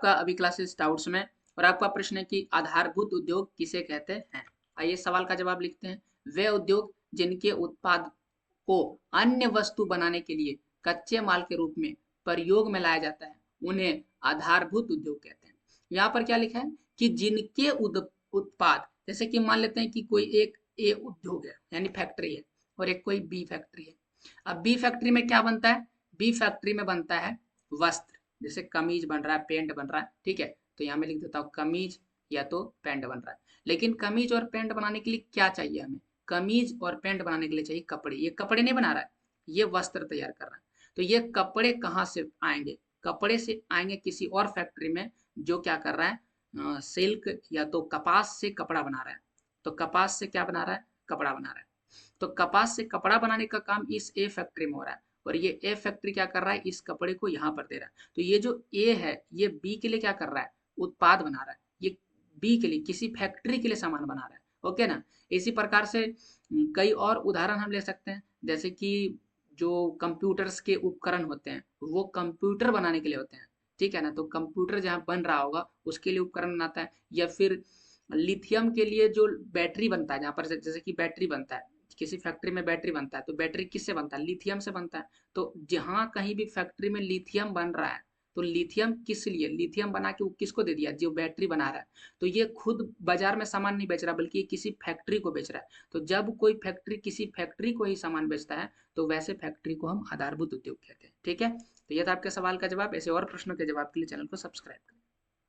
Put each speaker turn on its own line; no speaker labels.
आपका अभी classes doubts में, और आपका प्रश्न है कि आधारभूत उद्योग किसे कहते हैं। आइए सवाल का जवाब लिखते हैं। वे उद्योग जिनके उत्पाद को अन्य वस्तु बनाने के लिए कच्चे माल के रूप में प्रयोग में लाया जाता है उन्हें आधारभूत उद्योग कहते हैं। यहाँ पर क्या लिखा है कि जिनके उत्पाद, जैसे कि मान लेते हैं कि कोई एक ए उद्योग है यानी फैक्ट्री है और एक कोई बी फैक्ट्री है। अब बी फैक्ट्री में क्या बनता है, बी फैक्ट्री में बनता है वस्त्र, जैसे कमीज बन रहा है, पेंट बन रहा है, ठीक है। तो यहाँ मैं लिख देता हूँ कमीज या तो पेंट बन रहा है। लेकिन कमीज और पेंट बनाने के लिए क्या चाहिए हमें, कमीज और पेंट बनाने के लिए चाहिए कपड़े। ये कपड़े नहीं बना रहा है, ये वस्त्र तैयार कर रहा है। तो ये कपड़े कहाँ से आएंगे, कपड़े से आएंगे किसी और फैक्ट्री में जो क्या कर रहा है, सिल्क या तो कपास से कपड़ा बना रहा है। तो कपास से क्या बना रहा है, कपड़ा बना रहा है। तो कपास से कपड़ा बनाने का काम इस ए फैक्ट्री में हो रहा है, और ये ए फैक्ट्री क्या कर रहा है, इस कपड़े को यहाँ पर दे रहा है। तो ये जो ए है ये बी के लिए क्या कर रहा है, उत्पाद बना रहा है। ये बी के लिए, किसी फैक्ट्री के लिए सामान बना रहा है, ओके ना। इसी प्रकार से कई और उदाहरण हम ले सकते हैं, जैसे कि जो कंप्यूटर्स के उपकरण होते हैं वो कंप्यूटर बनाने के लिए होते हैं, ठीक है ना। तो कंप्यूटर जहाँ बन रहा होगा उसके लिए उपकरण बनाता है। या फिर लिथियम के लिए जो बैटरी बनता है, जहाँ पर जैसे कि बैटरी बनता है, किसी फैक्ट्री में बैटरी बनता है, तो बैटरी किससे बनता है, लिथियम से बनता है। तो जहाँ कहीं भी फैक्ट्री में लिथियम बन रहा है, तो लिथियम किस लिए, लिथियम बना के वो किसको दे दिया, जो बैटरी बना रहा है। तो ये खुद बाजार में सामान नहीं बेच रहा, बल्कि ये किसी फैक्ट्री को बेच रहा है। तो जब कोई फैक्ट्री किसी फैक्ट्री को ही सामान बेचता है तो वैसे फैक्ट्री को हम आधारभूत उद्योग कहते हैं, ठीक है। तो ये था आपके सवाल का जवाब। ऐसे और प्रश्नों के जवाब के लिए चैनल को सब्सक्राइब करें।